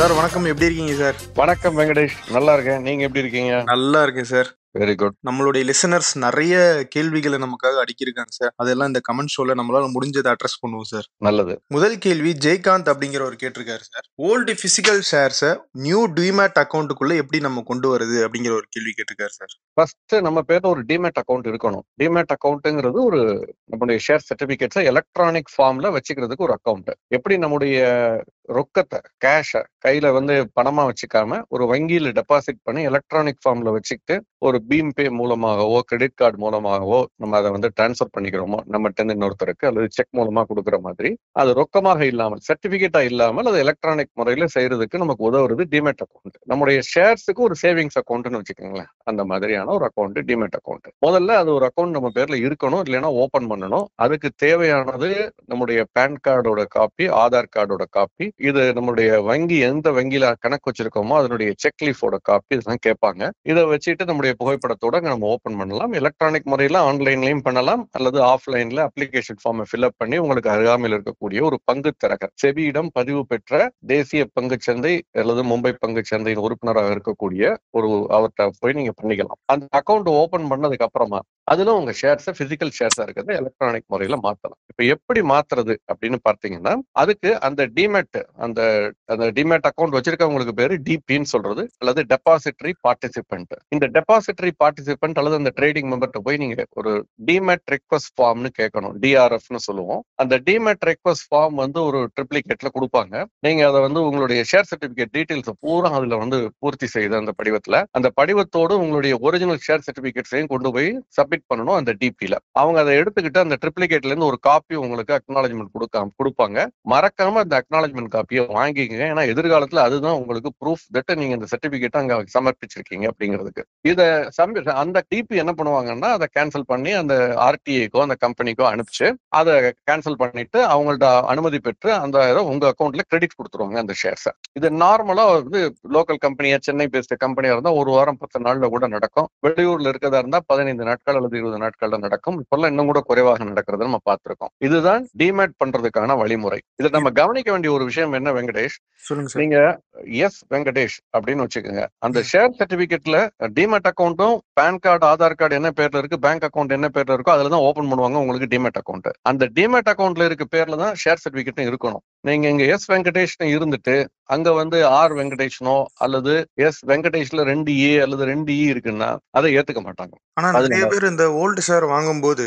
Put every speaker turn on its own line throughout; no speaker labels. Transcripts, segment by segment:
Sir வணக்கம். எப்படி இருக்கீங்க சார்?
வணக்கம் வெங்கடேஷ், நல்லா இருக்கேன். நீங்க எப்படி இருக்கீங்க?
நல்லா இருக்கேன் சார்.
Very good.
நம்மளுடைய லிசனர்ஸ் நிறைய கேள்விகளை நமக்காக அடுக்கியிருக்காங்க சார். அதெல்லாம் இந்த கமெண்ட் ஷோல நம்மளால முடிஞ்சதை அட்ரஸ் பண்ணுவோம் சார்.
நல்லது.
முதல் கேள்வி ஜெயகாந்த் அப்படிங்கிறவர் கேட்டிருக்காரு சார். ஓல்டு பிசிக்கல் ஷேர்ஸை நியூ டிமேட் அக்கௌண்ட்டுக்குள்ள எப்படி நம்ம கொண்டு வருது அப்படிங்கிற ஒரு கேள்வி கேட்டிருக்காரு சார்.
ஃபர்ஸ்ட் நம்ம பேர்ல ஒரு டிமேட் அக்கௌண்ட் இருக்கணும். டிமேட் அக்கௌண்ட்ங்கிறது ஒரு நம்முடைய ஷேர் சர்டிபிகேட்ஸை எலக்ட்ரானிக் ஃபார்ம்ல வச்சுக்கிறதுக்கு ஒரு அக்கௌண்ட். எப்படி நம்முடைய ரொக்கத்தை கேஷை கையில பணமா வச்சுக்காம ஒரு வங்கியில டெபாசிட் பண்ணி எலக்ட்ரானிக் ஃபார்ம்ல வச்சுக்கிட்டு ஒரு பீம் பே மூலமாகவோ கிரெடிட் கார்டு மூலமாகவோ நம்ம அதை டிரான்ஸ்ஃபர் பண்ணிக்கிறோமோ நம்ம இன்னொருத்தருக்கு அல்லது செக் மூலமா கொடுக்குற மாதிரி அது ரொக்கமாக இல்லாமல் சர்டிபிகேட்டா இல்லாமல் அது எலக்ட்ரானிக் முறையில செய்யறதுக்கு நமக்கு உதவுறது டிமேட் அக்கௌண்ட். நம்முடைய ஷேர்ஸுக்கு ஒரு சேவிங்ஸ் அக்கௌண்ட்னு வச்சுக்கோங்களேன். அந்த மாதிரியான ஒரு அக்கௌண்ட் டிமேட் அக்கௌண்ட். முதல்ல அது ஒரு அக்கௌண்ட் நம்ம பேர்ல இருக்கணும், இல்லைன்னா ஓபன் பண்ணணும். அதுக்கு தேவையானது நம்முடைய பேன் கார்டோட காப்பி, ஆதார் கார்டோட காப்பி, இது நம்முடைய வங்கி எந்த வங்கியில கணக்கு வச்சிருக்கோமோ அதனுடைய செக் லீஃபோட காப்பி இதெல்லாம் கேட்பாங்க. இதை வச்சுட்டு நம்முடைய புகைப்படத்தோட நம்ம ஓபன் பண்ணலாம். எலக்ட்ரானிக் முறையில ஆன்லைன்லயும் பண்ணலாம் அல்லது ஆஃப்லைன்ல அப்ளிகேஷன் ஃபார்மை ஃபில்அப் பண்ணி உங்களுக்கு அருகாமையில் இருக்கக்கூடிய ஒரு பங்கு தரகர், செபியிடம் பதிவு பெற்ற தேசிய பங்குச்சந்தை அல்லது மும்பை பங்குச்சந்தையின் உறுப்பினராக இருக்கக்கூடிய ஒரு அவர்கிட்ட போய் நீங்க பண்ணிக்கலாம். அந்த அக்கௌண்ட் ஓபன் பண்ணதுக்கு அப்புறமா அதுல உங்க ஷேர்ஸை பிசிக்கல் ஷேர்ஸா இருக்கிறது எலக்ட்ரானிக் முறையில மாத்தலாம். இப்ப எப்படி மாத்துறது அப்படின்னு பார்த்தீங்கன்னா, அதுக்கு அந்த டிமேட் அந்த டிமேட் அக்கௌண்ட் வச்சிருக்கவங்களுக்கு பேரு டிபின்னு சொல்றது அல்லது டெபாசிட்டரி பார்ட்டிசிபென்ட். இந்த டெபாசிட்டரி பார்ட்டிசிபென்ட் அல்லது அந்த ட்ரேடிங் மெம்பர்ட்ட போய் நீங்க ஒரு டிமேட் ரெக்வஸ்ட் ஃபார்ம்னு கேட்கணும். டிஆர்எஃப்னு சொல்லுவோம். அந்த டிமேட் ரெக்வஸ்ட் ஃபார்ம் ஒரு ட்ரிப்ளிகேட்ல கொடுப்பாங்க. நீங்க அதை உங்களுடைய ஷேர் சர்டிபிகேட் டீடைல்ஸ் பூரா அதுல பூர்த்தி செய்து அந்த படிவத்தோடு உங்களுடைய ஒரிஜினல் ஷேர் சர்டிபிகேட்ஸையும் கொண்டு போய் சப்மிட் பண்ணணும். அந்த டிபில அவங்க அதை எடுத்துக்கிட்டு அந்த ட்ரிப்ளிகேட்ல இருந்து ஒரு காப்பி உங்களுக்கு அக்னாலஜ்மெண்ட் கொடுப்பாங்க. மறக்காம அந்த அக்னாலஜ்மெண்ட் காப்பியை வாங்கிக்கங்க. ஏன்னா எதிர்காலத்துல அதுதான் உங்களுக்கு ப்ரூஃப் தட் நீங்க இந்த சர்டிபிகேட் அங்க சமர்ப்பிச்சிருக்கீங்க அப்படிங்கிறதுக்கு. இதை அந்த டிபி என்ன பண்ணுவாங்கன்னா அதை கேன்சல் பண்ணி அந்த ஆர்டிஐக்கோ அந்த கம்பெனிக்கோ அனுப்பிச்சு அதை கேன்சல் பண்ணிட்டு அவங்கள்ட்ட அனுமதி பெற்று அந்த உங்க அக்கௌண்ட்ல கிரெடிட் கொடுத்துருவாங்க அந்த ஷேர்ஸை. இது நார்மலா லோக்கல் கம்பெனியா சென்னை பேஸ்ட் கம்பெனியா இருந்தா ஒரு வாரம் 10 நாள்ல கூட நடக்கும். வெளியூர்ல இருக்கிறதா இருந்தா 15 நாட்கள் அல்லது 20 நாட்கள்ல நடக்கும். இப்பெல்லாம் இன்னும் கூட குறைவாக நடக்கிறது நம்ம பார்த்திருக்கோம். இதுதான் டிமேட் பண்றதுக்கான வழிமுறை. இதை நம்ம கவனிக்க வேண்டிய ஒரு விஷயம் என்ன வெங்கடேஷ்,
சொல்லுங்க சார்.
நீங்க எஸ் வெங்கடேஷ் அப்படின்னு வச்சுக்கோங்க. அந்த ஷேர் சர்டிபிகேட்ல டிமேட் அக்கௌண்ட்டும் பேன் கார்டு ஆதார் கார்டு என்ன பேர்ல இருக்கு, பேங்க் அக்கௌண்ட் என்ன பேர்ல இருக்கோ அதுலதான் ஓபன் பண்ணுவாங்க உங்களுக்கு டிமேட் அக்கௌண்ட். அந்த டிமேட் அக்கௌண்ட்ல இருக்க பேர்ல தான் ஷேர் சர்டிபிகேட்டும் இருக்கணும். நீங்க இங்க எஸ் வெங்கடேஷ் இருந்துட்டு அங்க ஆர் வெங்கடேஷ்னோ அல்லது எஸ் வெங்கடேஷ்ல 2 ஏ அல்லது 2 இ இருக்குன்னா அதை ஏத்துக்க மாட்டாங்க.
ஆனா நிறைய பேர் இந்த ஓல்டு ஷேர் வாங்கும்போது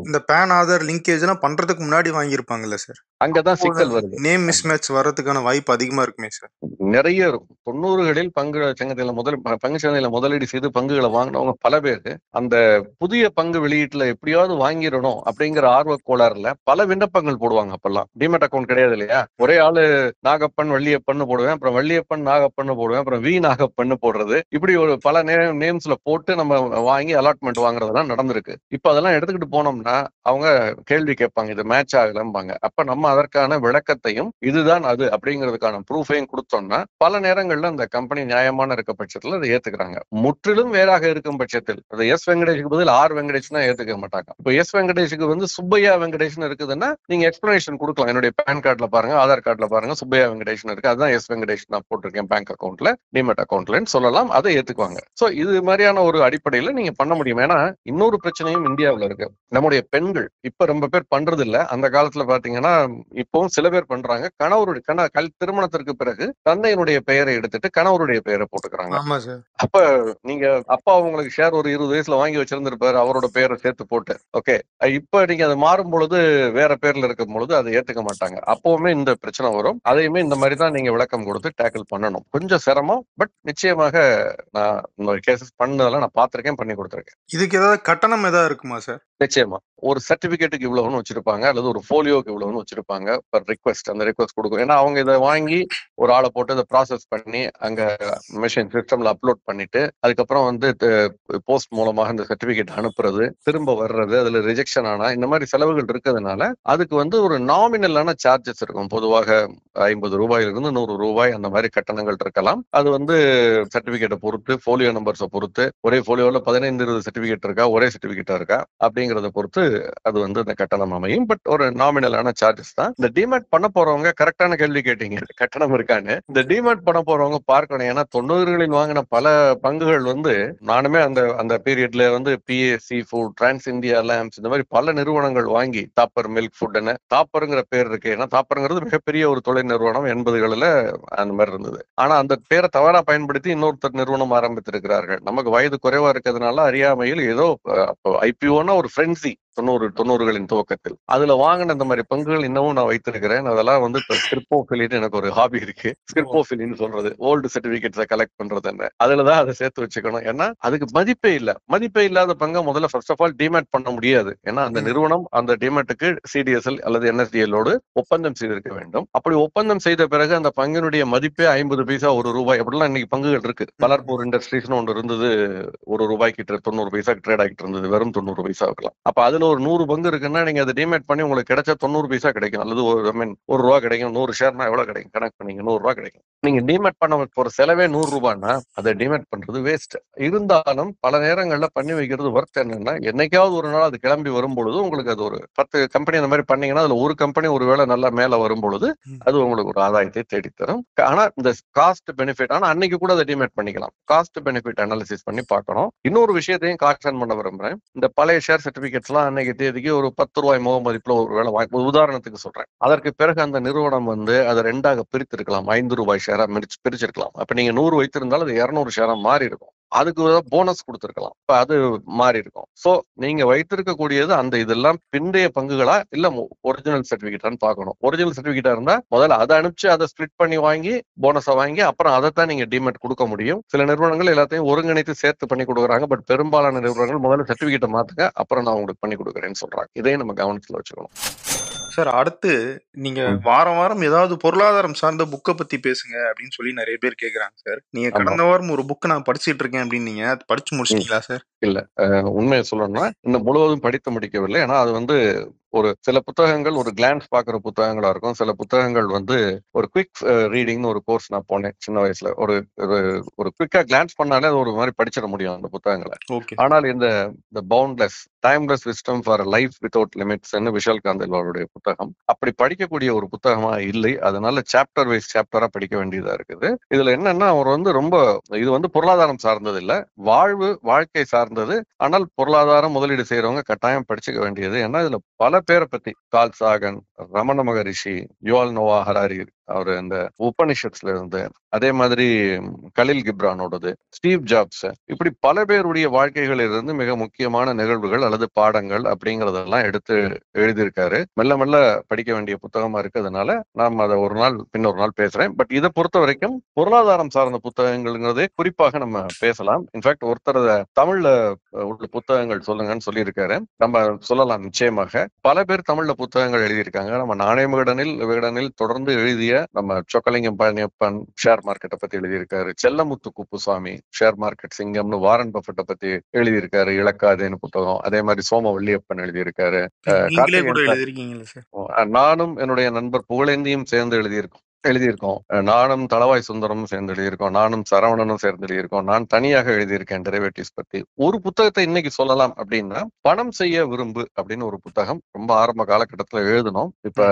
இந்த பேன் ஆதார் லிங்கேஜ் எல்லாம் பண்றதுக்கு முன்னாடி வாங்கியிருப்பாங்கல்ல சார்.
அங்கதான் சிக்கல் வருது.
நேம் மிஸ்மேட்ச் வர்றதுக்கான வாய்ப்பு அதிகமா இருக்குமே சார்.
நிறைய இருக்கும். 90களில் பங்கு சந்தையில முதலீடு செய்து பங்குகளை வாங்கினவங்க பல பேருக்கு அந்த புதிய பங்கு வெளியீட்டுல எப்படியாவது வாங்கிடணும் அப்படிங்கிற ஆர்வ கோளாறுல பல விண்ணப்பங்கள் போடுவாங்க. அப்பெல்லாம் டிமேட் அக்கௌண்ட் கிடையாது இல்லையா. ஒரே ஆளு நாகப்பன் வள்ளியப்பன் போடுவேன், அப்புறம் வள்ளியப்பன் நாகப்பன் போடுவேன், அப்புறம் வி நாகப்பன் போடுறது, இப்படி ஒரு பல நேம்ஸ்ல போட்டு நம்ம வாங்கி அலாட்மெண்ட் வாங்குறதெல்லாம் நடந்திருக்கு. இப்ப அதெல்லாம் எடுத்துக்கிட்டு போனோம்னா அவங்க கேள்வி கேட்பாங்க, இது மேட்ச் ஆகலம்பாங்க. அப்ப நம்ம அதற்கான விளக்கத்தையும் இதுதான் அது அப்படிங்கிறதுக்கான ப்ரூஃபையும் கொடுத்தோம்னா பல நேரங்கள்ல அந்த கம்பெனி நியாயமான இருக்க பட்சத்துல அதை ஏத்துக்கிறாங்க. முற்றிலும் வேறாக இருக்கும் பட்சத்தில் அது எஸ் வெங்கடேஷுக்கு பதில் ஆர் வெங்கடேஷ் ஏத்துக்க மாட்டாங்க. இப்போ எஸ் வெங்கடேஷுக்கு சுப்பையா வெங்கடேஷ் இருக்குதுன்னா நீங்க எக்ஸ்பிளனேஷன் கொடுக்கலாம். என்னுடைய பேன் கார்டுல பாருங்க, ஆதார் கார்டுல பாருங்க, சுப்பையா வெங்கடேஷ் இருக்கு, அதுதான் எஸ் வெங்கடேஷ் நான் போட்டிருக்கேன் பேங்க் அக்கௌண்ட்ல டிமேட் அக்கௌண்ட்லன்னு சொல்லலாம். அதை ஏத்துக்குவாங்க. சோ இது மாதிரியான ஒரு அடிப்படையில நீங்க பண்ண முடியும். ஏன்னா இன்னொரு பிரச்சனையும் இந்தியாவில் இருக்கு. நம்முடைய பெண்கள் இப்ப ரொம்ப பேர் பண்றது இல்ல. அந்த காலத்துல பாத்தீங்கன்னா இப்பவும் சில பேர் பண்றாங்க. திருமணத்திற்கு பிறகு தந்தையினுடைய பெயரை எடுத்துட்டு கணவருடைய பெயரை போட்டுக்கிறாங்க. அப்ப நீங்க அப்பா உங்களுக்கு ஷேர் ஒரு 20 வயசுல வாங்கி வச்சிருந்திருப்பாரு, அவரோட பெயரை சேர்த்து போட்டு. ஓகே, இப்ப நீங்க அது மாறும் பொழுது வேற பேர்ல இருக்கும் பொழுது அதை ஏத்துக்க மாட்டாங்க. அப்பவுமே இந்த பிரச்சனை வரும். அதையுமே இந்த மாதிரி தான் நீங்க விளக்கம் கொடுத்து டேக்கிள் பண்ணணும். கொஞ்சம் சிரமம், பட் நிச்சயமாக நான் இந்த கேசஸ் பண்ணதெல்லாம் நான் பார்த்திருக்கேன், பண்ணி கொடுத்துருக்கேன்.
இதுக்கு ஏதாவது கட்டணம் ஏதாவது இருக்குமா சார்?
நிச்சயமா ஒரு சர்டிபிகேட்டுக்கு இவ்வளவுன்னு வச்சிருப்பாங்க அல்லது ஒரு போலியோக்கு இவ்வளவுன்னு வச்சிருப்பாங்க. அந்த ரிக்வெஸ்ட் கொடுக்கும். ஏன்னா அவங்க இதை வாங்கி ஒரு ஆளை போட்டு இதை ப்ராசஸ் பண்ணி அங்க மெஷின் சிஸ்டம்ல அப்லோட் பண்ணிட்டு அதுக்கப்புறம் போஸ்ட் மூலமாக இந்த சர்டிபிகேட் அனுப்புறது, திரும்ப வர்றது, அதுல ரிஜெக்ஷன் ஆனா இந்த மாதிரி செலவுகள் இருக்கிறதுனால அதுக்கு ஒரு நாமினலான சார்ஜஸ் இருக்கும். பொதுவாக 50 ரூபாயிலிருந்து 100 ரூபாய் அந்த மாதிரி கட்டணங்கள் இருக்கலாம். அது சர்டிபிகேட்டை பொறுத்து, போலியோ நம்பர்ஸை பொறுத்து, ஒரே போலியோல 15-20 சர்டிபிகேட் இருக்கா, ஒரே சர்டிபிகேட்டா இருக்கா அப்படிங்கிற அப்படிங்கறத பொறுத்து அது வந்து அந்த கட்டணம் அமையும். பட் ஒரு நாமினலான சார்ஜஸ் தான். இந்த டிமேட் பண்ண போறவங்க கரெக்டான கேள்வி கேட்டீங்க, கட்டணம் இருக்கான்னு. இந்த டிமேட் பண்ண போறவங்க பார்க்கணும். ஏன்னா 90களில் வாங்கின பல பங்குகள் வந்து நானுமே அந்த அந்த பீரியட்ல வந்து BAC food, trans India lamps, இந்த மாதிரி பல நிறுவனங்கள் வாங்கி, தாப்பர் மில்க் ஃபுட்னு, தாப்பருங்கிற பேர் இருக்கு. ஏன்னா தாப்பருங்கிறது மிகப்பெரிய ஒரு தொழில் நிறுவனம் 80களில் அந்த மாதிரி இருந்தது. ஆனா அந்த பேரை தவறா பயன்படுத்தி இன்னொருத்தர் நிறுவனம் ஆரம்பித்திருக்கிறார்கள். நமக்கு வயது குறைவா இருக்கிறதுனால அறியாமையில் ஏதோ ஐபிஓன்னா ஒரு ஃப்ரெண்ட்ஸி 90களின் துவக்கத்தில் அதுல வாங்கின இந்த மாதிரி பங்குகள் இன்னமும் நான் வைத்திருக்கிறேன். அதெல்லாம் வந்து இப்ப ஸ்கிரிப்போஃபிலின்னு எனக்கு ஒரு ஹாபி இருக்கு. ஸ்கிரிப்போஃபிலின்னு சொல்றது ஓல்டு சர்டிபிகேட்ஸை கலெக்ட் பண்றது என்ன, அதுலதான் அதை சேர்த்து வச்சுக்கணும். ஏன்னா அதுக்கு மதிப்பே இல்ல. மதிப்பே இல்லாத பங்கை முதல்ல ஃபர்ஸ்ட் ஆஃப் ஆல் டிமேட் பண்ண முடியாது. ஏன்னா அந்த நிறுவனம் அந்த டிமேட்டுக்கு சிடிஎஸ்எல் அல்லது என்எஸ்டிஎல்லோடு ஒப்பந்தம் செய்திருக்க வேண்டும். அப்படி ஒப்பந்தம் செய்த பிறகு அந்த பங்கினுடைய மதிப்பே 50 பைசா, ₹1 அப்படிலாம் இன்னைக்கு பங்குகள் இருக்கு. பலர்பூர் இண்டஸ்ட்ரீஸ்னு ஒன்று இருந்தது, ₹1 90 பைசா ட்ரேட் ஆகிட்டு இருந்தது, வெறும் 90 பைசாவுக்குலாம். அப்ப அதுல ஒரு 100 பங்கு இருக்குன்னா நீங்க அதை டிமேட் பண்ணி உங்களுக்கு கிடைச்ச 90 பைசா கிடைக்கும், அல்லது ₹1 கிடைக்கும். 100 ஷேர்னா எவ்வளவு கிடைக்கும் கணக்கு பண்ணீங்க, ₹100 கிடைக்கும். நீங்க டிமேட் பண்ண ஒரு செலவே ₹100னா அதை டிமேட் பண்றது வேஸ்ட். இருந்தாலும் பல நேரங்கள்ல பண்ணி வைக்கிறது ஒர்த். என்னன்னா என்னைக்காவது ஒரு நாள் அது கிளம்பி வரும்பொழுது உங்களுக்கு அது ஒரு 10 கம்பெனி அந்த மாதிரி பண்ணீங்கன்னா அதுல ஒரு கம்பெனி ஒருவேளை நல்லா மேல வரும்பொழுது அது உங்களுக்கு ஒரு ஆதாயத்தை தேடித்தரும். ஆனா இந்த காஸ்ட் பெனிஃபிட், ஆனா அன்னைக்கு கூட அதை டிமேட் பண்ணிக்கலாம். காஸ்ட் பெனிஃபிட் அனாலிசிஸ் பண்ணி பார்க்கணும். இன்னொரு விஷயத்தையும் காஷன் பண்ண விரும்புறேன். இந்த பழைய ஷேர் சர்டிபிகேட்ஸ் எல்லாம் அன்னைக்கு தேதிக்கு ஒரு ₹10 முக மதிப்புல ஒரு வேலை உதாரணத்துக்கு சொல்றேன். அதற்கு பிறகு அந்த நிறுவனம் வந்து அதை 2ஆக பிரித்திருக்கலாம், ₹5 ஷேரா பிரிச்சிருக்கலாம். அப்ப நீங்க 100 வைத்திருந்தாலும் அது 200 ஷேரா மாறி இருக்கும். அதுக்கு போனஸ் கொடுத்திருக்கலாம், இப்ப அது மாறி இருக்கும். சோ நீங்க வைத்திருக்கக்கூடியது அந்த இதெல்லாம் பிந்தைய பங்குகளா இல்ல ஒரிஜினல் சர்டிபிகேட்டான்னு பார்க்கணும். ஒரிஜினல் சர்டிபிகேட்டா இருந்தா முதல்ல அதை அனுப்பிச்சு அதை ஸ்பிளிட் பண்ணி வாங்கி போனஸை வாங்கி அப்புறம் அதைத்தான் நீங்க டிமேட் கொடுக்க முடியும். சில நிறுவனங்கள் எல்லாத்தையும் ஒருங்கிணைத்து சேர்த்து பண்ணி கொடுக்குறாங்க. பட் பெரும்பாலான நிறுவனங்கள் முதல்ல சர்டிபிகேட்டை மாத்துங்க, அப்புறம் நான் உங்களுக்கு பண்ணி கொடுக்குறேன்னு சொல்றாங்க. இதையும் நம்ம கவனத்துல வச்சுக்கணும்.
சார், அடுத்து நீங்க வாரம் வாரம் ஏதாவது பொருளாதாரம் சார்ந்த புக்கை பத்தி பேசுங்க அப்படின்னு சொல்லி நிறைய பேர் கேக்குறாங்க சார். நீங்க கடந்த வாரம் ஒரு புக் நான் படிச்சிட்டு இருக்கேன் அப்படின்னீங்க, அது படிச்சு முடிச்சிட்டீங்களா சார்?
இல்ல, உண்மையை சொல்லணும்னா இன்னும் முழுவதும் படித்து முடிக்கவில்லை. ஏன்னா அது வந்து ஒரு சில புத்தகங்கள் ஒரு கிளான்ஸ் பாக்குற புத்தகங்களா இருக்கும். சில புத்தகங்கள் வந்து ஒரு குவிக் ரீடிங்னு ஒரு கோர்ஸ் நான் போனேன் சின்ன வயசுல. ஒரு ஒரு குவிக்கா கிளான்ஸ் பண்ணாலே அது ஒரு மாதிரி படிச்சிட முடியும் அந்த புத்தகங்களை. ஆனால் இந்த boundless timeless wisdom for life without limits Vishal காந்தேல்வாலுடைய புத்தகம் அப்படி படிக்கக்கூடிய ஒரு புத்தகமா இல்லை. அதனால சாப்டர் வைஸ் சாப்டரா படிக்க வேண்டியதா இருக்குது. இதுல என்னன்னா அவர் வந்து ரொம்ப இது வந்து பொருளாதாரம் சார்ந்தது இல்ல, வாழ்க்கை சார்ந்தது. ஆனால் பொருளாதாரம் முதலீடு செய்யறவங்க கட்டாயம் படிச்சுக்க வேண்டியது. ஏன்னா இதுல பல பேரை பத்தி, கார்ல் சாகன், ரமண மகரிஷி, யுவால் நோவா ஹராரி, அவரு இந்த உபனிஷத்ஸ்ல இருந்து, அதே மாதிரி கலில் கிப்ரானோடது, ஸ்டீவ் ஜாப்ஸ், இப்படி பல பேருடைய வாழ்க்கைகளில் இருந்து மிக முக்கியமான நிகழ்வுகள் அல்லது பாடங்கள் அப்படிங்கறதெல்லாம் எடுத்து எழுதியிருக்காரு. மெல்ல மெல்ல படிக்க வேண்டிய புத்தகமா இருக்கிறதுனால நாம் அதை ஒரு நாள் பின்னொரு நாள் பேசுறேன். பட் இதை பொறுத்த வரைக்கும் பொருளாதாரம் சார்ந்த புத்தகங்கள்ங்கிறதே குறிப்பாக நம்ம பேசலாம். இன்ஃபேக்ட் ஒருத்தர் தமிழ்ல உள்ள புத்தகங்கள் சொல்லுங்கன்னு சொல்லியிருக்காரு, நம்ம சொல்லலாம் நிச்சயமாக. பல பேர் தமிழ்ல புத்தகங்கள் எழுதியிருக்காங்க. நம்ம நாணய விகடனில் தொடர்ந்து எழுதிய நம்ம சொக்கலிங்கம் பழனியப்பன் ஷேர் மார்க்கெட்டை பத்தி எழுதியிருக்காரு. செல்லமுத்து குப்புசாமி ஷேர் மார்க்கெட் சிங்கம்னு வாரன் பஃபெட்டை பத்தி எழுதியிருக்காரு, இலக்காதேன்னு புத்தகம். அதே மாதிரி சோமவல்லியப்பன் எழுதியிருக்காரு. நானும் என்னுடைய நண்பர் புகழேந்தியும் சேர்ந்து எழுதியிருக்கோம். நானும் தளவாய் சுந்தரமும் சேர்ந்து எழுதியிருக்கோம். நானும் சரவணனும் சேர்ந்து எழுதியிருக்கோம். நான் தனியாக எழுதியிருக்கேன் டெரிவேட்டிவ்ஸ் பத்தி. ஒரு புத்தகத்தை இன்னைக்கு சொல்லலாம் அப்படின்னா, பணம் செய்ய விரும்பு அப்படின்னு ஒரு புத்தகம் ரொம்ப ஆரம்ப காலகட்டத்துல எழுதணும். இப்ப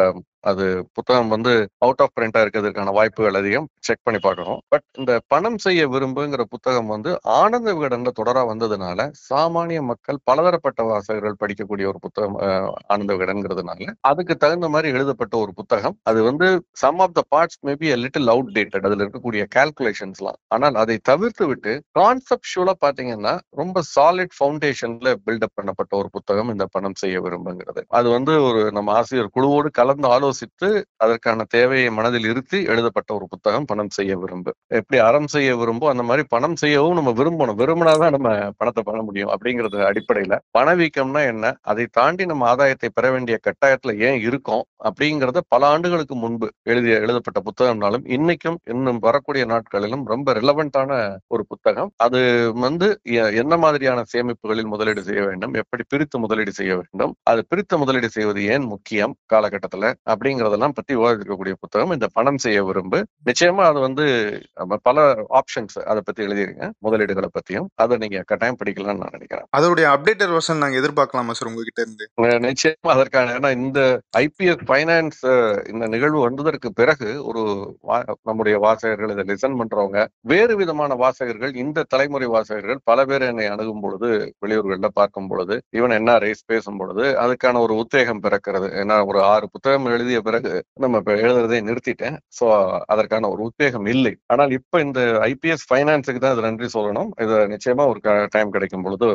அது புத்தகம் வந்து அவுட் ஆஃப் பிரிண்டா இருக்கிறதுக்கான வாய்ப்புகள் அதிகம், செக் பண்ணி பார்க்கணும். பட் இந்த பணம் செய்ய விரும்புங்கிற புத்தகம் வந்து ஆனந்த விகடன்ல தொடரா வந்ததுனால சாமானிய மக்கள், பலதரப்பட்ட வாசகர்கள் படிக்கக்கூடிய ஒரு புத்தகம் ஆனந்த விகடன்ங்கிறதுனால அதுக்கு தகுந்த மாதிரி எழுதப்பட்ட ஒரு புத்தகம். அது வந்து some of the parts maybe a little outdated, அதுல இருக்கக்கூடிய கால்குலேஷன்ஸ்லாம். ஆனால் அதை தவிர்த்து விட்டு கான்செப்சுவலா பாத்தீங்கன்னா ரொம்ப சாலிட் ஃபவுண்டேஷன்ல பில்டப் பண்ணப்பட்ட ஒரு புத்தகம் இந்த பணம் செய்ய விரும்புங்கிறது. அது வந்து ஒரு நம்ம ஆசிரியர் குழுவோடு கலந்து ஆலோசித்து அதற்கான தேவையை மனதில் இருத்தி எழுதப்பட்ட ஒரு புத்தகம் பணம் செய்ய விரும்பு. எப்படி அறம் செய்ய விரும்போ அந்த மாதிரி பணம் செய்யவும் நம்ம விரும்பணும். விரும்பினாதான் நம்ம பணத்தை பண்ண முடியும் அப்படிங்கிறது அடிப்படையில. பணவீக்கம்னா என்ன, அதை தாண்டி நம்ம ஆதாயத்தை பெற வேண்டிய கட்டாயத்துல ஏன் இருக்கோம் அப்படிங்கறத பல ஆண்டுகளுக்கு முன்பு எழுதப்பட்ட புத்தகம்னாலும் இன்னும் வரக்கூடிய நாட்களிலும் ரொம்ப ரிலவெண்டான ஒரு புத்தகம். அது வந்து என்ன மாதிரியான சேமிப்புகளில் முதலீடு செய்ய வேண்டும், எப்படி பிரித்து முதலீடு செய்ய வேண்டும், அது பிரித்து முதலீடு செய்வது ஏன் முக்கியம் காலகட்டத்துல அப்படிங்கறதெல்லாம் பத்தி விவாதிக்கக்கூடிய புத்தகம் இந்த பணம் செய்ய விரும்பு. நிச்சயமா அது வந்து பல ஆப்ஷன்ஸ் அதை பத்தி எழுதிருங்க, முதலீடுகளை பத்தியும். அதை நீங்க கட்டாயம் படிக்கலாம்னு நான் நினைக்கிறேன்.
அதோடைய அப்டேட்டட் வெர்ஷன் நாங்க எதிர்பார்க்கலாமா சார் உங்ககிட்ட இருந்து?
நிச்சயமா அதற்கான, ஏன்னா இந்த ஐபிஎஸ் ஃபைனான்ஸ் இந்த நிகழ்வு வந்ததற்கு பிறகு ஒரு நம்முடைய வாசகர்கள், இதை லிசன் பண்றவங்க, வேறு விதமான வாசகர்கள், இந்த தலைமுறை வாசகர்கள் பல பேர் என்னை அணுகும் பொழுது, வெளியூர்கள்ல பார்க்கும் பொழுது, இவன் என்ன ரேஸ் பேசும் பொழுது அதுக்கான ஒரு உத்வேகம் பிறக்கிறது. ஏன்னா ஒரு 6 புத்தகம் எழுதிய பிறகு நம்ம இப்ப எழுதுறதை நிறுத்திட்டேன். சோ அதற்கான ஒரு உத்வேகம் இல்லை. ஆனால் இப்ப இந்த ஐபிஎஸ் ஃபைனான்ஸுக்கு தான் இது நன்றி சொல்லணும். இதை நிச்சயமா ஒரு டைம் கிடைக்கும் பொழுது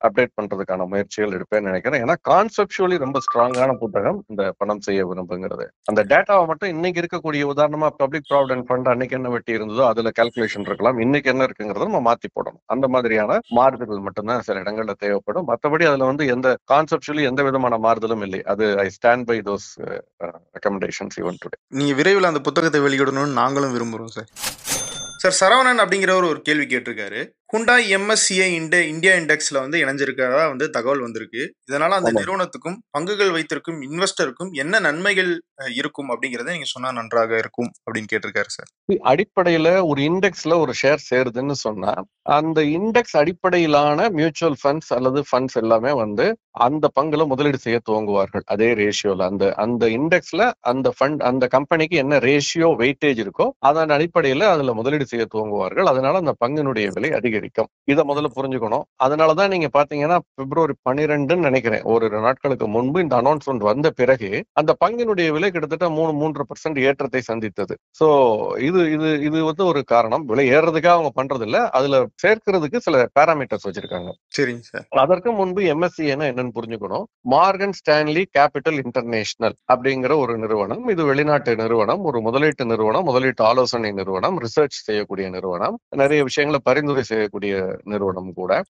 அப்டேட் பண்றதுக்கான முயற்சிகள் எடுப்பேன்னு நினைக்கிறேன். ஏன்னா கான்செப்சுவலி ரொம்ப ஸ்ட்ராங்கான புத்தகம் இந்த பணம் செய்ய விரும்புங்கிறது. அந்த டேட்டாவை மட்டும் இன்னைக்கு இருக்கக்கூடிய, உதாரணமா பப்ளிக் ப்ராவிடென்ட் ஃபண்ட் அன்னைக்கு என்ன வெட்டி இருந்ததோ அதுல கால்குலேஷன் இருக்கலாம், இன்னைக்கு என்ன இருக்குங்கிறத நம்ம மாத்தி போடணும். அந்த மாதிரியான மாறுதல்கள் மட்டும்தான் சில இடங்கள்ல தேவைப்படும். மற்றபடி அதுல வந்து எந்த கான்செப்சுவலி எந்த விதமான மாறுதலும் இல்லை. அது I stand by those recommendations even today.
நீங்க விரைவில் அந்த புத்தகத்தை வெளியிடணும்னு நாங்களும் விரும்புறோம் சார். சார், சரவணன் அப்படிங்கிறவர் ஒரு கேள்வி கேட்டிருக்காரு. ஹுண்டாய் எம்எஸ்சிஐ இந்தியா இண்டெக்ஸ்ல வந்து இணைஞ்சிருக்கிறதா வந்து தகவல் வந்திருக்கு. இதனால அந்த நிறுவனத்துக்கும் பங்குகள் வைத்திருக்கும் இன்வெஸ்டருக்கும் என்ன நன்மைகள் இருக்கும் அப்படிங்கறத நீங்க சொன்னா நன்றாக இருக்கும் அப்படின்னு கேட்டிருக்காரு சார்.
அடிப்படையில ஒரு இண்டெக்ஸ்ல ஒரு ஷேர் சேருதுன்னு சொன்னா, அந்த இண்டெக்ஸ் அடிப்படையிலான மியூச்சுவல் ஃபண்ட்ஸ் அல்லது ஃபண்ட்ஸ் எல்லாமே வந்து அந்த பங்குல முதலீடு செய்ய துவங்குவார்கள். அதே ரேஷியோல அந்த இண்டெக்ஸ்ல அந்த ஃபண்ட், அந்த கம்பெனிக்கு என்ன ரேஷியோ வெயிட்டேஜ் இருக்கோ அதன் அடிப்படையில அதுல முதலீடு செய்ய துவங்குவார்கள். அதனால அந்த பங்கினுடைய விலை அதிகரிக்கும். இதை முதல்ல புரிஞ்சுக்கணும். அதனாலதான் நீங்க பாத்தீங்கன்னா பிப்ரவரி 12 நினைக்கிறேன், ஒரு நாட்களுக்கு முன்பு இந்த அனௌன்ஸ்மெண்ட் வந்த பிறகு அந்த பங்கினுடைய விலை கிட்டத்தட்ட 3% ஏற்றத்தை சந்தித்தது. சோ இது இது இது வந்து ஒரு காரணம். விலை ஏறதுக்காக அவங்க பண்றது இல்ல, அதுல சேர்க்கிறதுக்கு சில பேராமீட்டர்ஸ் வச்சிருக்காங்க.
சரிங்க சார்.
அதற்கு முன்பு எம்எஸ்சி என்னன்னு புரிஞ்சுக்கணும். மார்கன் ஸ்டான்லி கேபிட்டல் இன்டர்நேஷனல் அப்படிங்கிற ஒரு நிறுவனம். இது வெளிநாட்டு நிறுவனம், ஒரு முதலீட்டு நிறுவனம், முதலீட்டு ஆலோசனை நிறுவனம், ரிசர்ச் செய்யக்கூடிய நிறுவனம், நிறைய விஷயங்களை பரிந்துரை செய்யக்கூடிய நிறுவனம் கூட.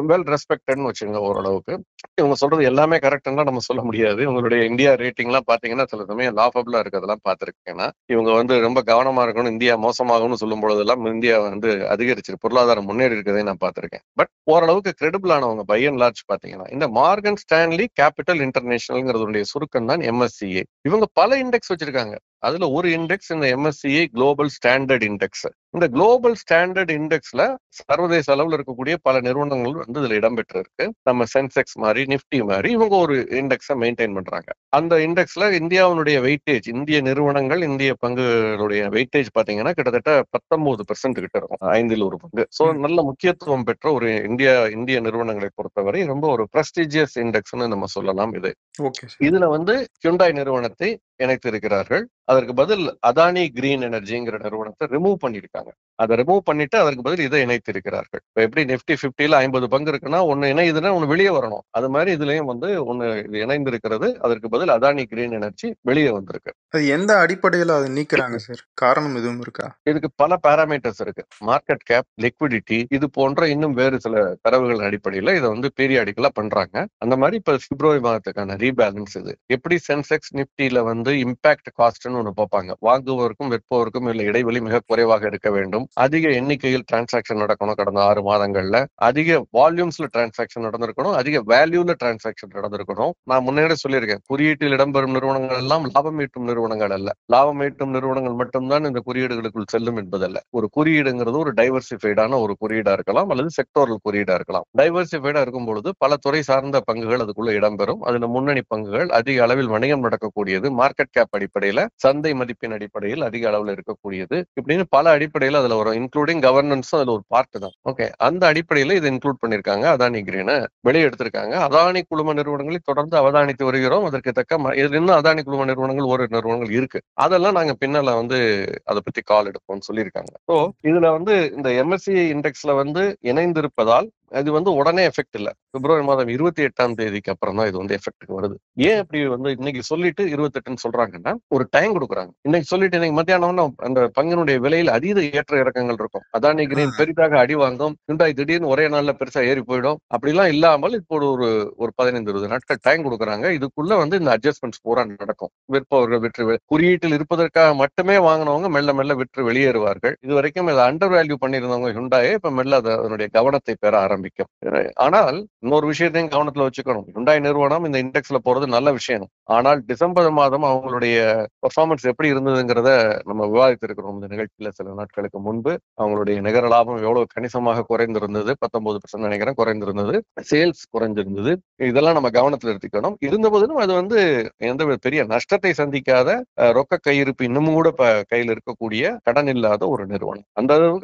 வெல் ரெஸ்பெக்டட்னு வச்சுங்க ஓரளவுக்கு. இவங்க சொல்றது எல்லாமே கரெக்ட்னா நம்ம சொல்ல முடியாது. இவங்களுடைய இந்தியா ரேட்டிங் எல்லாம் பாத்தீங்கன்னா சில சமயம் லாபபிளா இருக்கிறதெல்லாம் பார்த்திருக்கேன்னா, இவங்க வந்து ரொம்ப கவனமா இருக்கணும், இந்தியா மோசமாகும்னு சொல்லும் பொழுதெல்லாம் இந்தியா வந்து அதிகரிச்சு பொருளாதாரம் முன்னேறி இருக்கிறதை நான் பார்த்திருக்கேன். பட் ஓரளவுக்கு கிரெடிபிள் ஆனவங்க பை அண்ட் லார்ஜ் பாத்தீங்கன்னா இந்த மார்கன் ஸ்டான்லி கேபிட்டல் இன்டர்நேஷனல்ங்கிறதுடைய சுருக்கம் தான் எம்எஸ்சிஏ. இவங்க பல இண்டெக்ஸ் வச்சிருக்காங்க. அதுல ஒரு இண்டெக்ஸ் இந்த எம்எஸ்சிஐ குளோபல் ஸ்டாண்டர்ட் இண்டெக்ஸ். இந்த குளோபல் ஸ்டாண்டர்ட் இண்டெக்ஸ்ல சர்வதேச அளவில் இருக்கக்கூடிய பல நிறுவனங்கள் வந்து இதுல இடம்பெற்று இருக்கு. நம்ம சென்செக்ஸ் மாதிரி, நிப்டி மாதிரி இவங்க ஒரு இண்டெக்ஸை மெயின்டைன் பண்றாங்க. அந்த இண்டெக்ஸ்ல இந்தியாவுடைய வெயிட்டேஜ், இந்திய நிறுவனங்கள், இந்திய பங்குகளுடைய வெயிட்டேஜ் பாத்தீங்கன்னா கிட்டத்தட்ட 19% கிட்ட இருக்கும், 5 ஒரு பங்கு. சோ நல்ல முக்கியத்துவம் பெற்ற ஒரு இந்திய நிறுவனங்களை பொறுத்தவரை ரொம்ப ஒரு பிரஸ்டிஜியஸ் இண்டெக்ஸ்னு நம்ம சொல்லலாம். இதுல வந்து ஹுண்டாய் நிறுவனத்தை இணைத்திருக்கிறார்கள். அதற்கு பதில் அதானி கிரீன் எனர்ஜிங்கிற நிறுவனத்தை ரிமூவ் பண்ணிருக்காங்க. அதை ரிமூவ் பண்ணிட்டு அதற்கு பதில் இதை இணைத்திருக்கிறார்கள். இப்ப எப்படி நிப்டி 50ல 50 பங்கு இருக்குன்னா ஒன்னு இணையுதுன்னா ஒன்னு வெளியே வரணும். அது மாதிரி இதுலயும் வந்து ஒன்னு இது இணைந்திருக்கிறது. அதற்கு பதில் அதானி கிரீன் எனர்ஜி வெளியே வந்திருக்கு.
அது எந்த அடிப்படையில அதை நீக்கிறாங்க சார்? காரணம் எதுவும் இருக்கா?
இதுக்கு பல பேராமீட்டர்ஸ் இருக்கு. மார்க்கெட் கேப், லிக்விடிட்டி, இது போன்ற இன்னும் வேறு சில தரவுகள் அடிப்படையில இதை வந்து பீரியாடிக்கலா பண்றாங்க. அந்த மாதிரி இப்ப பிப்ரவரி மாதத்துக்கான ரீபேலன்ஸ் இது. எப்படி சென்செக்ஸ் நிப்டில வந்து இம்பாக்ட் காஸ்ட்னு ஒண்ணு பார்ப்பாங்க. வாங்குவோருக்கும் விற்பவருக்கும் உள்ள இடைவெளி மிக குறைவாக இருக்க வேண்டும். அதிக எண்ணிக்கையில் டிரான்சாக்சன் நடக்கணும். கடந்த 6 மாதங்கள்ல அதிக வால்யூம்ஸ்ல டிரான்சாக்சன் நடந்திருக்கணும். அதிக வேல்யூல டிரான்சாக்சன் நடந்திருக்கணும். நான் முன்னே சொல்லியிருக்கேன், குறியீட்டில் இடம்பெறும் நிறுவனங்கள் எல்லாம் லாபம் ஈட்டும் நிறுவனங்கள் அல்ல. லாபம் ஈட்டும் நிறுவனங்கள் மட்டும்தான் இந்த குறியீடுகளுக்குள் செல்லும் என்பதல்ல. ஒரு குறியீடுங்கிறது ஒரு டைவர்சிஃபைடான ஒரு குறியீடா இருக்கலாம் அல்லது செக்டோரல் குறியீடா இருக்கலாம். டைவர்சிஃபைடா இருக்கும் பொழுது பல துறை சார்ந்த பங்குகள் அதுக்குள்ள இடம்பெறும். அதுல முன்னணி பங்குகள் அதிக அளவில் வணிகம் நடக்கக்கூடியது, மார்க்கெட் கேப் அடிப்படையில, சந்தை மதிப்பின் அடிப்படையில் அதிக அளவில் இருக்கக்கூடியது, இப்படின்னு பல அடிப்படையில் அதுல வரும். இன்க்ளூடிங் கவர்னன்ஸும் அதுல ஒரு பார்ட் தான். ஓகே, அந்த அடிப்படையில இதை இன்க்ளூட் பண்ணிருக்காங்க. அதானி கிரீனை வெளியே எடுத்திருக்காங்க. அதானி குழும நிறுவனங்களை தொடர்ந்து அவதானித்து வருகிறோம். அதற்கு தக்க இன்னும் அதானி குழும நிறுவனங்கள் ஒரு நிறுவனங்கள் இருக்கு. அதெல்லாம் நாங்க பின்னால வந்து அதை பத்தி கால் எடுப்போம்னு சொல்லியிருக்காங்க. ஸோ இதுல வந்து இந்த எம்எஸ்சிஐ இண்டெக்ஸ்ல வந்து இணைந்திருப்பதால் இது வந்து உடனே எஃபெக்ட் இல்ல. பிப்ரவரி மாதம் 28ஆம் தேதிக்கு அப்புறம் தான் இது வந்து எஃபெக்ட் வருது. ஏன் அப்படி வந்து இன்னைக்கு சொல்லிட்டு 28ன்னு சொல்றாங்கன்னா ஒரு டைம் கொடுக்குறாங்க. இன்னைக்கு சொல்லிட்டு இன்னைக்கு மத்தியானம் அந்த பங்கினுடைய விலையில் அதீத ஏற்ற இறக்கங்கள் இருக்கும். அதானி கிரீன் பெரிதாக அடி வாங்கும், ஹுண்டாய் திடீர்னு ஒரே நாள்ல பெருசா ஏறி போயிடும். அப்படிலாம் இல்லாமல் இப்போ ஒரு 15-20 நாட்கள் டைம் கொடுக்குறாங்க. இதுக்குள்ள வந்து இந்த அட்ஜஸ்ட்மெண்ட்ஸ் பூரா நடக்கும். விற்பவர்கள் விற்று குறியீட்டில் இருப்பதற்காக மட்டுமே வாங்கினவங்க மெல்ல மெல்ல விற்று வெளியேறுவார்கள். இது வரைக்கும் இதை அண்டர் வேல்யூ பண்ணியிருந்தவங்க ஹுண்டாயே இப்ப மெல்ல அதனுடைய கவனத்தை பெற ஆரம்பிக்கும். ஆரம்பிக்கும். ஆனால் இன்னொரு விஷயத்தையும் கவனத்துல வச்சுக்கணும். ஹுண்டாய் நிறுவனம் இந்த இண்டெக்ஸ்ல போறது நல்ல விஷயம். ஆனால் டிசம்பர் மாதம் அவங்களுடைய பெர்ஃபார்மன்ஸ் எப்படி இருந்ததுங்கிறத நம்ம விவாதித்திருக்கிறோம் இந்த நிகழ்ச்சியில சில நாட்களுக்கு முன்பு. அவங்களுடைய நிகர லாபம் எவ்வளவு கணிசமாக குறைந்திருந்தது, 19% நினைக்கிறேன் குறைந்திருந்தது, சேல்ஸ் குறைஞ்சிருந்தது. இதெல்லாம் நம்ம கவனத்தில் எடுத்துக்கணும். இருந்தபோதிலும் அது வந்து எந்த பெரிய நஷ்டத்தை சந்திக்காத ரொக்க கையிருப்பு இன்னமும் கூட கையில் இருக்கக்கூடிய கடன் இல்லாத ஒரு நிறுவனம்.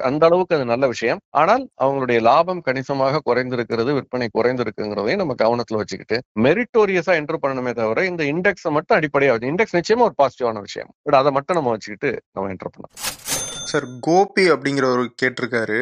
அந்த அளவுக்கு அது நல்ல விஷயம். ஆனால் அவங்களுடைய லாபம் கணிசமாக குறைந்திருக்கிறது, விற்பனை குறைந்திருக்குங்கிறதையும் நம்ம கவனத்துல வச்சுக்கிட்டு மெரிட்டோரியஸா என்டர் பண்ணணுமே தவிர இந்த இண்டெக்ஸை மட்டும் அடிப்படையாக, இண்டெக்ஸ் நிச்சயமா ஒரு பாசிட்டிவான விஷயம், பட் அதை மட்டும் நம்ம வச்சுக்கிட்டு நம்ம என்டர் பண்ணலாம்.
சார் கோபி அப்படிங்கிறவர் கேட்டிருக்காரு.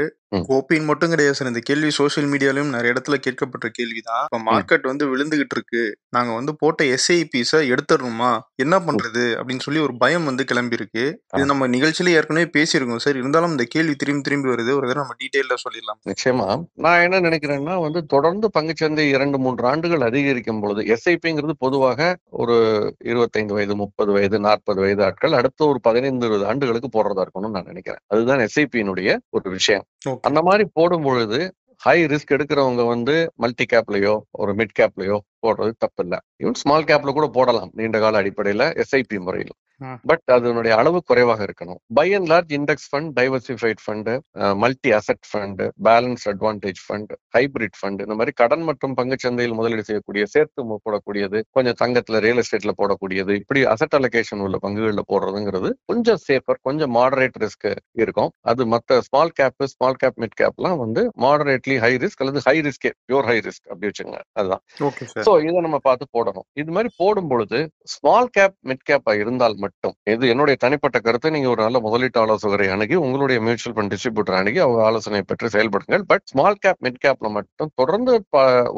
கோபின்னு மட்டும் கிடையாது சார், இந்த கேள்வி சோசியல் மீடியாலையும் நிறைய இடத்துல கேட்கப்பட்ட கேள்விதான். இப்ப மார்க்கெட் வந்து விழுந்துகிட்டு இருக்கு, நாங்க வந்து போட்ட எஸ்ஐபிஸை எடுத்துடணுமா, என்ன பண்றது அப்படின்னு சொல்லி ஒரு பயம் வந்து கிளம்பி இருக்கு. இது நம்ம நிகழ்ச்சியில ஏற்கனவே பேசியிருக்கோம் சார், இருந்தாலும் இந்த கேள்வி திரும்பி திரும்பி வருது. ஒரு தடவை நம்ம டீடைல்ல சொல்லிடலாம்.
நிச்சயமா நான் என்ன நினைக்கிறேன்னா வந்து தொடர்ந்து பங்குச்சந்தை 2-3 ஆண்டுகள் அதிகரிக்கும் பொழுது எஸ்ஐபிங்கிறது பொதுவாக ஒரு 25 வயது, 30 வயது, 40 வயது ஆட்கள் அடுத்த ஒரு 15-20 ஆண்டுகளுக்கு போடுறதா இருக்கணும்னு நான் நினைக்கிறேன். அதுதான் எஸ்ஐபியினுடைய ஒரு விஷயம். அந்த மாதிரி போடும் பொழுது ஹை ரிஸ்க் எடுக்கிறவங்க வந்து மல்டி கேப்லயோ ஒரு மிட் கேப்லயோ போடுறது தப்பு இல்லை. ஈவன் ஸ்மால் கேப்ல கூட போடலாம் நீண்ட கால அடிப்படையில எஸ்ஐபி முறையில். பட் அதனுடைய அளவு குறைவாக இருக்கணும். By and large index fund, diversified fund, multi asset fund, balance advantage fund, hybrid fund, இந்த மாதிரி கடன் மற்றும் பங்குச்சந்தையில் முதலீடு செய்யக்கூடிய, சேர்த்து போடக்கூடியது, கொஞ்சம் தங்கத்துல ரியல் எஸ்டேட்ல போடக்கூடியது, இப்படி அசெட் அலோகேஷன் உள்ள பங்குகளில் போடுறதுங்கிறது கொஞ்சம் சேஃபர், கொஞ்சம் மாடரேட் ரிஸ்க் இருக்கும். அது மற்ற ஸ்மால் கேப் மிட் கேப்லாம் வந்து மாடரேட்லி ஹை ரிஸ்க் அல்லது ஹை ரிஸ்கே, பியூர் ஹை ரிஸ்க் அப்படி வச்சுங்க. அதுதான். சோ இதை நம்ம பார்த்து போடணும். இது மாதிரி போடும் பொழுது ஸ்மால் கேப் மிட் கேப்பா இருந்தால் மட்டும், இது என்னுடைய தனிப்பட்ட கருத்து, நீங்க ஒரு நல்ல முதலீட்டு ஆலோசகரை அணுகி உங்களுடைய மியூச்சுவல் ஃபண்ட் டிஸ்ட்ரிபியூட்டர் அணுகி அவங்க ஆலோசனை பெற்று செயல்படுங்கள். பட் ஸ்மால் கேப் மிட் கேப்ல மட்டும் தொடர்ந்து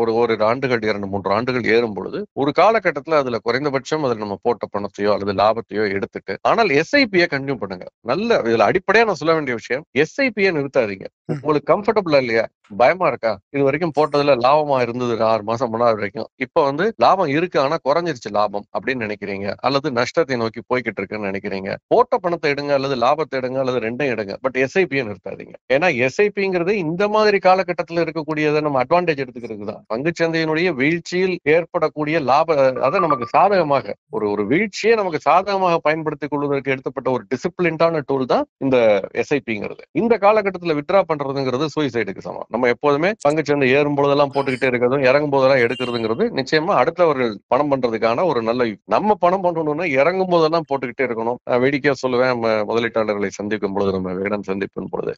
ஒரு ஆண்டுகள் 2-3 ஆண்டுகள் ஏறும் பொழுது ஒரு காலகட்டத்தில் அதுல குறைந்தபட்சம் அதில் நம்ம போட்ட பணத்தையோ அல்லது லாபத்தையோ எடுத்துட்டு, ஆனால் எஸ்ஐபியை கண்டினியூ பண்ணுங்க. நல்ல இதுல அடிப்படையா நான் சொல்ல வேண்டிய விஷயம், எஸ்ஐபியை நிறுத்தாதீங்க. உங்களுக்கு கம்ஃபர்டபுளா இல்லையா, பயமா இருக்கா, இது வரைக்கும் போட்டதுல லாபமா இருந்தது 6 மாசம் முன்னாடி வரைக்கும், இப்ப வந்து லாபம் இருக்கு ஆனா குறைஞ்சிருச்சு லாபம் அப்படின்னு நினைக்கிறீங்க, அல்லது நஷ்டத்தை நோக்கி போய்கிட்டு இருக்குன்னு நினைக்கிறீங்க, போட்ட பணத்தை எடுங்க அல்லது லாபத்தை எடுங்க அல்லது ரெண்டையும் எடுங்க. பட் எஸ்ஐபியை நிறுத்தாதீங்க. ஏன்னா எஸ்ஐபிங்கிறது இந்த மாதிரி காலகட்டத்தில் இருக்கக்கூடியதை நம்ம அட்வான்டேஜ் எடுத்துக்கிறது தான். பங்குச்சந்தையினுடைய வீழ்ச்சியில் ஏற்படக்கூடிய லாப அதை நமக்கு சாதகமாக ஒரு வீழ்ச்சியை நமக்கு சாதகமாக பயன்படுத்திக் கொள்வதற்கு எடுக்கப்பட்ட ஒரு டிசிப்ளின்டான டூல் தான் இந்த எஸ்ஐபிங்கிறது. இந்த காலகட்டத்தில் வித்ரா பண்றதுங்கிறது சூசைடுக்கு சமம். நம்ம எப்போதுமே பங்குச்சந்தை ஏறும் போதெல்லாம் போட்டுக்கிட்டே இருக்கிறதும் இறங்கும் போதெல்லாம் எடுக்கிறதுங்கிறது நிச்சயமா அடுத்தவர்கள் பணம் பண்றதுக்கான ஒரு நல்ல, நம்ம பணம் பண்ணணும்னா இறங்கும் போதெல்லாம் போட்டுக்கிட்டே இருக்கணும். வேடிக்கையா சொல்லுவேன், முதலீட்டாளர்களை சந்திக்கும் பொழுது, நம்ம வேடம் சந்திப்பின் பொழுது,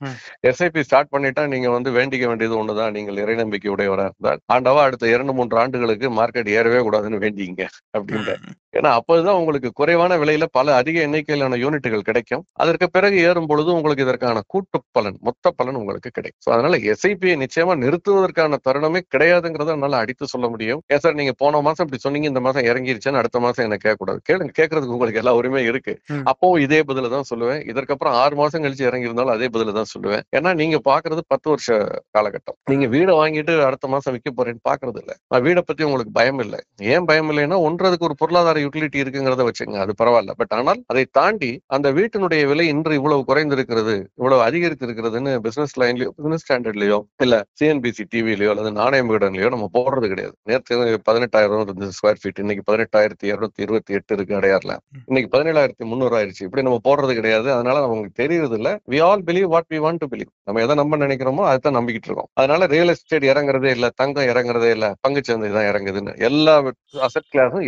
எஸ்ஐபி ஸ்டார்ட் பண்ணிட்டா நீங்க வந்து வேண்டிக்க வேண்டியது ஒண்ணுதான், நீங்கள் இறை நம்பிக்கை உடையவரா இருந்தால் ஆண்டவா அடுத்த 2-3 ஆண்டுகளுக்கு மார்க்கெட் ஏறவே கூடாதுன்னு வேண்டிங்க அப்படின்ற. ஏன்னா அப்போதுதான் உங்களுக்கு குறைவான விலையில பல அதிக எண்ணிக்கையிலான யூனிட்டுகள் கிடைக்கும். அதற்கு பிறகு ஏறும் பொழுது உங்களுக்கு இதற்கான கூட்டு பலன், மொத்த பலன் உங்களுக்கு கிடைக்கும். அதனால எஸ்ஐபியை நிச்சயமா நிறுத்துவதற்கான தருணமே கிடையாதுங்கிறத என்னால அடித்து சொல்ல முடியும். ஏன் சார் நீங்க போன மாசம் இப்படி சொன்னீங்க, இந்த மாசம் இறங்கிருச்சுன்னு அடுத்த மாசம் என்ன கேட்கக்கூடாது. கேளுங்க, கேட்கறதுக்கு உங்களுக்கு எல்லா உரிமை இருக்கு. அப்போ இதே பதில தான் சொல்லுவேன். இதற்கப்புறம் 6 மாசம் கழிச்சு இறங்கி இருந்தாலும் அதே பதில தான் சொல்லுவேன். ஏன்னா நீங்க பாக்குறது 10 வருஷ காலகட்டம். நீங்க வீடை வாங்கிட்டு அடுத்த மாசம் விற்க போறேன்னு பாக்குறது இல்ல. வீடை பத்தி உங்களுக்கு பயம் இல்லை. ஏன் பயம் இல்லைன்னா, ஒன்றதுக்கு ஒரு பொருளாதார யூட்டிலிட்டி இருக்குங்கிறத வச்சுங்க, அது பரவாயில்ல. பட் ஆனால் அதை தாண்டி அந்த வீட்டினுடைய விலை இன்று இவ்வளவு குறைந்திருக்கிறது, இவ்வளவு அதிகரித்து இருக்கிறதுன்னு பிசினஸ் லைன்லயோ, பிசினஸ் ஸ்டாண்டர்ட்லயோ, இல்ல சிஎன்பிசி டிவிலயோ அல்லது நாணயம் விகடன்லயோ நம்ம போடுறது கிடையாது. நேற்று 18,000 இருந்தது ஸ்கொயர் ஃபீட், இன்னைக்கு 18,228 இருக்கு அடையாறுல, இன்னைக்கு 17,300 ஆயிருச்சு. இப்படி நம்ம போடுறது கிடையாது. அதனால நமக்கு தெரியறது இல்ல. we all believe what we want to believe. நம்ம எதை நம்ப நினைக்கிறோமோ அதை நம்பிக்கிட்டு இருக்கோம். அதனால ரியல் எஸ்டேட் இறங்குறதே இல்ல, தங்கம் இறங்குறதே இல்ல, பங்குச்சந்தை தான் இறங்குதுன்னு. எல்லா அசெட் கிளாஸும்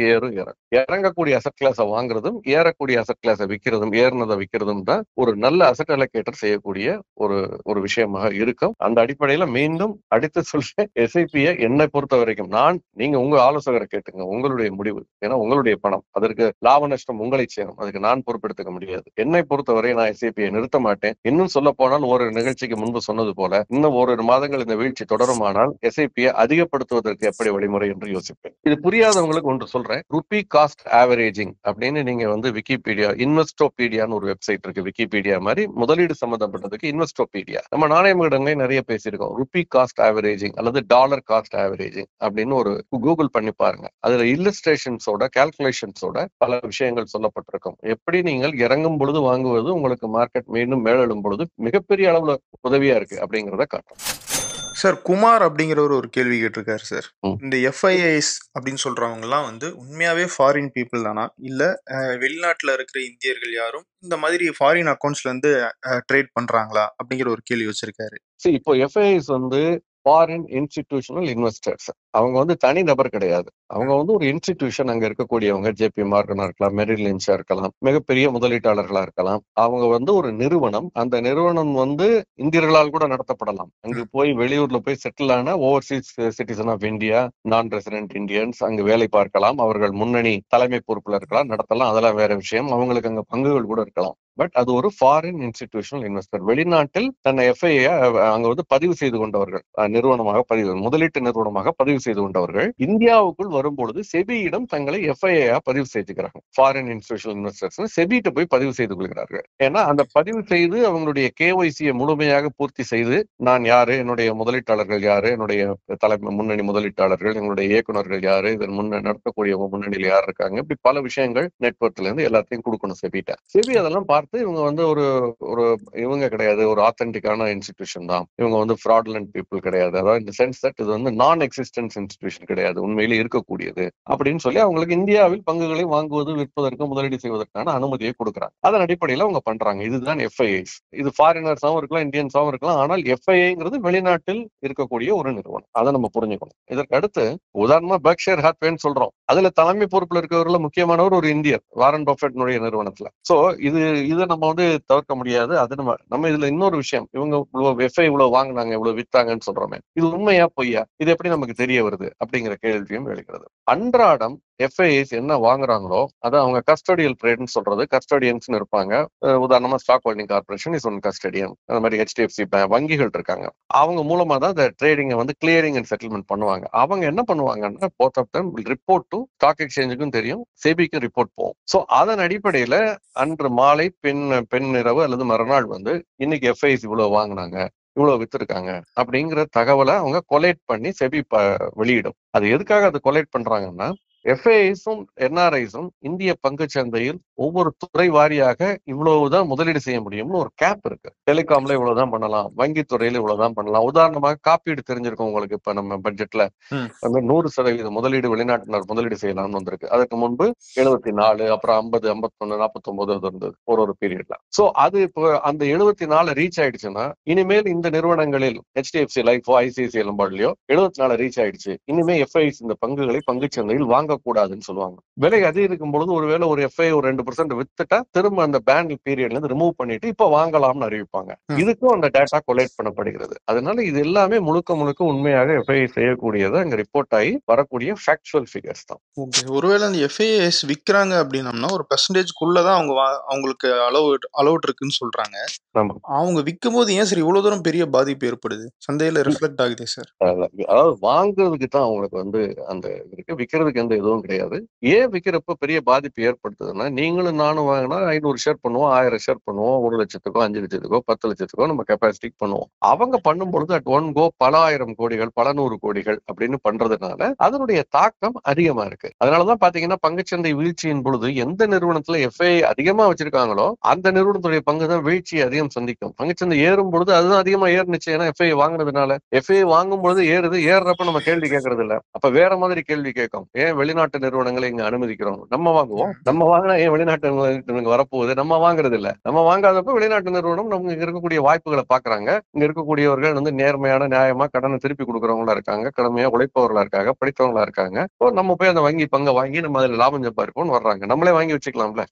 இறங்கக்கூடிய அசெட் கிளாஸை வாங்குறதும் ஏறக்கூடிய அசெட் கிளாஸை விற்கிறதும், ஏறினதை விற்கிறதும் தான் ஒரு நல்ல அசெட் அலோகேட்டர் செய்யக்கூடிய ஒரு விஷயமாக இருக்கும். அந்த அடிப்படையில மீண்டும் அடித்து சொல்ல, எஸ்ஐபியை என்னை பொறுத்த வரைக்கும், நீங்க உங்க ஆலோசகரை கேட்டுங்க, உங்களுடைய முடிவு. ஏன்னா உங்களுடைய பணம், அதற்கு லாப நஷ்டம் உங்களை சேரும், அதுக்கு நான் பொறுப்பெடுத்துக்க முடியாது. என்னை பொறுத்தவரை நான் எஸ்ஐபியை நிறுத்த மாட்டேன். இன்னும் சொல்ல போனால், ஒரு நிகழ்ச்சிக்கு முன்பு சொன்னது போல, இன்னும் ஒரு மாதங்கள் இந்த வீழ்ச்சி தொடருமானால் எஸ்ஐபியை அதிகப்படுத்துவதற்கு எப்படி வழிமுறை என்று யோசிப்பேன். இது புரியாதவங்களுக்கு ஒன்று சொல்றேன். ருபி காஸ்ட் ஆவரேஜிங் அப்படின்னு நீங்க வந்து விக்கிபீடியா, இன்வெஸ்டோபீடியான்னு ஒரு வெப்சைட் இருக்கு. விக்கிபீடியா மாதிரி முதலீடு சம்பந்தப்பட்டதுக்கு இன்வெஸ்டோபீடியா. நம்ம நாணயம் விகடன்ல நிறைய பேசியிருக்கோம். ருபி காஸ்ட் ஆவரேஜிங் அல்லது டாலர் காஸ்ட் ஆவரேஜிங் அப்படின்னு ஒரு கூகுள் பண்ணி பாருங்க. அதுல இல்லஸ்ட்ரேஷன்ஸோட, கால்குலேஷன்ஸோட பல விஷயங்கள் சொல்லப்பட்டிருக்கும். எப்படி நீங்கள் இறங்கும் பொழுது வாங்குவது உங்களுக்கு மார்க்கெட் மீண்டும் மேலெழும் பொழுது மிகப்பெரிய அளவுல உதவியா இருக்கு அப்படிங்கிறத காட்டும்.
சார் குமார் அப்படிங்கிறவர் ஒரு கேள்வி கேட்டிருக்காரு சார்.
ம்.
இந்த எஃப்ஐஐஸ் அப்படின்னு சொல்றவங்கலாம் வந்து உண்மையாவே ஃபாரின் பீப்புள் தானா? இல்ல வெளிநாட்டுல இருக்கிற இந்தியர்கள் யாரும் இந்த மாதிரி ஃபாரின் அக்கவுண்ட்ஸ்ல இருந்து ட்ரேட் பண்றாங்களா? அப்படிங்கிற ஒரு கேள்வி வச்சிருக்காரு.
இப்போ எஃப்ஐஎஸ் வந்து ஃபாரின் இன்ஸ்டிடியூஷனல் இன்வெஸ்டர்ஸ். அவங்க வந்து தனி நபர் கிடையாது. அவங்க வந்து ஒரு இன்ஸ்டிடியூஷன், அங்க இருக்கக்கூடியவங்க ஜேபி மார்கனா இருக்கலாம், மெரில் லின்ச்சா இருக்கலாம், மிகப்பெரிய முதலீட்டாளர்களா இருக்கலாம். அவங்க வந்து ஒரு நிறுவனம். அந்த நிறுவனம் வந்து இந்தியர்களால் கூட நடத்தப்படலாம். அங்கு போய் வெளியூர்ல போய் செட்டில் ஆன overseas citizen of India, non resident Indians அங்கு வேலை பார்க்கலாம். அவர்கள் முன்னணி தலைமை பொறுப்புல இருக்கலாம், நடத்தலாம். அதெல்லாம் வேற விஷயம். அவங்களுக்கு அங்க பங்குகள் கூட இருக்கலாம். பட் அது ஒரு ஃபாரின் இன்ஸ்டிடியூஷனல் இன்வெஸ்டர். வெளிநாட்டில் தன்னை எஃப்ஐஏ அங்க வந்து பதிவு செய்து கொண்டவர்கள், நிறுவனமாக முதலீட்டு நிறுவனமாக பதிவு செய்து கொண்டவர்கள் இந்தியாவுக்குள் வரும்பொழுது செபியிடம் தங்களை எஃப்ஐஏ பதிவு செய்துக்கிறாங்க. ஃபாரின் இன்ஸ்டிடியூஷனல் இன்வெஸ்டர்ஸ் செபிட்ட போய் பதிவு செய்து கொள்கிறார்கள். ஏன்னா அந்த பதிவு செய்து அவங்களுடைய கேஒய்சியை முழுமையாக பூர்த்தி செய்து, நான் யாரு, என்னுடைய முதலீட்டாளர்கள் யாரு, என்னுடைய தலைமை முன்னணி முதலீட்டாளர்கள், எங்களுடைய இயக்குநர்கள் யாரு, இதன் நடத்தக்கூடிய முன்னணியில் யார் இருக்காங்க, இப்படி பல விஷயங்கள் நெட்வொர்க்ல இருந்து எல்லாத்தையும் கொடுக்கணும் செபிட்ட. செபி அதெல்லாம் பார்த்து இவங்க வந்து ஒரு ஒரு இவங்க கிடையாது, ஒரு ஆத்தென்டிக்கான இன்ஸ்டிடியூஷன் தான், இவங்க வந்து ஃப்ராடுலண்ட் பீப்புள் கிடையாது, அதாவது இந்த சென்ஸ் தட் இது வந்து நான் எக்ஸிஸ்டன்ஸ் இன்ஸ்டிடியூஷன் கிடையாது, உண்மையிலே இருக்கக்கூடியது அப்படின்னு சொல்லி அவங்களுக்கு இந்தியாவில் பங்குகளை வாங்குவது, விற்பதற்கு, முதலீடு செய்வதற்கான அனுமதியை கொடுக்குறாங்க. அதன் அடிப்படையில் அவங்க பண்றாங்க. இதுதான் எஃப்ஐஐஸ். இது ஃபாரினர்ஸாவும் இருக்கலாம், இந்தியன்ஸாவும் இருக்கலாம். ஆனால் எஃப்ஐஐங்கிறது வெளிநாட்டில் இருக்கக்கூடிய ஒரு நிறுவனம். அதை நம்ம புரிஞ்சுக்கணும். இதற்கு அடுத்து உதாரணமா பெர்க்ஷைர் ஹாத்வேன்னு சொல்றோம். அதுல தலைமை பொறுப்புல இருக்கிறவர்கள் முக்கியமானவர் ஒரு இந்தியர், வாரன் பஃபெட்னுடைய நிறுவனத்துல. சோ இதை நம்ம வந்து தவிர்க்க முடியாது. அது நம்ம இதுல இன்னொரு விஷயம், இவங்க இவ்வளவு எஃப்ஐ இவ்வளவு வாங்கினாங்க, இவ்வளவு வித்தாங்கன்னு சொல்றோமே, இது உண்மையா பொய்யா, இது எப்படி நமக்கு தெரிய வருது அப்படிங்கிற கேள்வியும் எழுகிறது. அன்றாடம் எஃப்ஐஎஸ் என்ன வாங்குறாங்களோ அதை அவங்க கஸ்டோடியல் ட்ரேட்னு சொல்றது, கஸ்டோடியன்ஸ் இருப்பாங்க. உதாரணமா stock holding corporation is one custodian. அந்த மாதிரி ஹெச்டிஎஃப்சி வங்கிகள் இருக்காங்க. அவங்க மூலமா தான் இந்த ட்ரேடிங்கை வந்து கிளியரிங் அண்ட் செட்டில்மெண்ட் பண்ணுவாங்க. அவங்க என்ன பண்ணுவாங்கன்னா both of them report to stock எக்ஸ்சேஞ்சுக்கும் தெரியும், செபிக்கும் ரிப்போர்ட் போகும். ஸோ அதன் அடிப்படையில அன்று மாலை பெண் இரவு அல்லது மறுநாள் வந்து இன்னைக்கு எஃப்ஐஎஸ் இவ்வளவு வாங்கினாங்க, இவ்வளவு வித்திருக்காங்க அப்படிங்கிற தகவலை அவங்க கொலேட் பண்ணி செபி வெளியிடும். அது எதுக்காக அது கொலேட் பண்றாங்கன்னா, எஃப்ஐஎஸும் என்ஆர்ஐஸும் இந்திய பங்கு சந்தையில் ஒவ்வொரு துறை வாரியாக இவ்வளவுதான் முதலீடு செய்ய முடியும்னு ஒரு கேப் இருக்கு. டெலிகாம்ல இவ்வளவுதான் பண்ணலாம், வங்கி துறையில இவ்வளவுதான் பண்ணலாம். உதாரணமாக காப்பீடு தெரிஞ்சிருக்கும் உங்களுக்கு. இப்ப நம்ம பட்ஜெட்ல 100% முதலீடு வெளிநாட்டினர் முதலீடு செய்யலாம்னு வந்திருக்கு. அதுக்கு முன்பு 74, அப்புறம் 50, 51, 49 இருந்தது ஒரு பீரியட்ல. சோ அது இப்போ அந்த 74 ரீச் ஆயிடுச்சுன்னா, இனிமேல் இந்த நிறுவனங்களில் ஹெச்டிஎஃப்சி லைஃபோ ஐசிஐசிஐ லம்பார்ட்லயோ 74 ரீச் ஆயிடுச்சு, இனிமே எஃப்ஐஎஸ் இந்த பங்குகளை பங்கு சந்தையில் வாங்கக்கூடாதுன்னு சொல்லுவாங்க. விலை அதிகரிக்கும் பொழுது ஒருவேளை ஒரு எஃப்ஐ ஒரு 2% வித்துட்டா திரும்ப அந்த பேன் பீரியட்ல இருந்து ரிமூவ் பண்ணிட்டு இப்ப வாங்கலாம்னு அறிவிப்பாங்க. இதுக்கும் அந்த டேட்டா கொலேட் பண்ணப்படுகிறது. அதனால இது எல்லாமே முழுக்க உண்மையாக எஃப்ஐ செய்யக்கூடியது அங்க ரிப்போர்ட் ஆகி வரக்கூடிய ஃபேக்சுவல் ஃபிகர்ஸ் தான்.
ஒருவேளை அந்த எஃப்ஐஎஸ் விற்கிறாங்க அப்படின்னம்னா ஒரு பெர்சன்டேஜ்க்குள்ளதான் அவங்களுக்கு அலவுட் இருக்குன்னு சொல்றாங்க. அவங்க விற்கும் போது ஏன் சார் இவ்வளவு தூரம் பெரிய பாதிப்பு ஏற்படுது, சந்தையில ரிஃப்ளெக்ட் ஆகுது சார்?
அதாவது வாங்குறதுக்கு தான் அவங்களுக்கு வந்து அந்த இருக்கு, விற்கிறதுக்கு எந்த இதுவும் கிடையாது. ஏன் விற்கிறப்ப பெரிய பாதிப்பு ஏற்படுத்துதுன்னா, நீங்களும் நானும் வாங்கினா 500 ஷேர் பண்ணுவோம், 1000 ஷேர் பண்ணுவோம், 1 லட்சத்துக்கோ 5 லட்சத்துக்கோ 10 லட்சத்துக்கோ நம்ம கெப்பாசிட்டிக்கு பண்ணுவோம். அவங்க பண்ணும்பொழுது அட் ஒன் கோ பல ஆயிரம் கோடிகள், பல 100 கோடிகள் அப்படின்னு பண்றதுனால அதனுடைய தாக்கம் அதிகமா இருக்கு. அதனாலதான் பாத்தீங்கன்னா பங்குச்சந்தை வீழ்ச்சியின் பொழுது எந்த நிறுவனத்துல எஃப்ஐ அதிகமா வச்சிருக்காங்களோ அந்த நிறுவனத்துடைய பங்கு தான் வீழ்ச்சியை அதிகம் சந்திக்கும். பங்குச்சந்தை ஏறும் பொழுது அதுதான் அதிகமா ஏறுனுச்சு. ஏன்னா எஃப்ஐ வாங்குறதுனால. எஃப்ஐ வாங்கும் பொழுது ஏறுறப்ப நம்ம கேள்வி கேட்கறது இல்ல. அப்ப வேற மாதிரி கேள்வி கேட்கும், ஏன் வெளிநாட்டு நிறுவனங்களை இங்க அனுமதிக்கிறோம், நம்ம வாங்குவோம், நம்ம வாங்கினா ஏன் வெளிநாட்டு நிறுவனங்களுக்கு வரப்போகுது, நம்ம வாங்குறது இல்ல. நம்ம வாங்காதப்ப வெளிநாட்டு நிறுவனம் நமக்கு இங்க இருக்கக்கூடிய வாய்ப்புகளை பாக்குறாங்க. இங்க இருக்கக்கூடியவர்கள் வந்து நேர்மையான நியாயமா கடனை திருப்பி கொடுக்கறவங்களா இருக்காங்க, கடமையா உழைப்பவர்களா இருக்காங்க, படித்தவங்களா இருக்காங்க. நம்ம போய் அந்த வங்கி பங்கை வாங்கி நம்ம அதுல லாபம் சம்பாதிப்போம்னு வர்றாங்க. நம்மளே வாங்கி வச்சுக்கலாம்ல.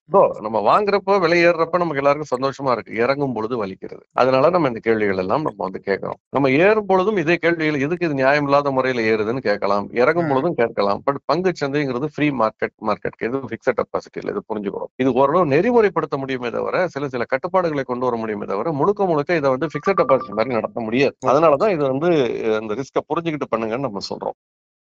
நம்ம வாங்குறப்போ விலை ஏறுறப்ப நமக்கு எல்லாருக்கும் சந்தோஷமா இருக்கு, இறங்கும் பொழுது வலிக்கிறது. அதனால நம்ம இந்த கேள்விகள் எல்லாம் நம்ம வந்து கேட்கிறோம். நம்ம ஏறும் பொழுதும் இதே கேள்விகள், எதுக்கு இது நியாயம் இல்லாத முறையில ஏறுதுன்னு கேட்கலாம், இறங்கும் பொழுதும் கேட்கலாம். பட் பங்கு சந்தைங்கிறது ஃப்ரீ மார்க்கெட், எது பிக்ஸட் டெபாசிட் இல்லை, இது புரிஞ்சுக்கணும். இது ஓரளவு நெறிமுறைப்படுத்த முடியுமே தவிர சில கட்டுப்பாடுகளை கொண்டு வர முடியுமே தவிர முழுக்க இதை வந்து பிக்ஸட் டெபாசிட் மாதிரி நடத்த முடியாது. அதனாலதான் இது வந்து இந்த ரிஸ்கை புரிஞ்சுக்கிட்டு பண்ணுங்கன்னு நம்ம சொல்றோம்.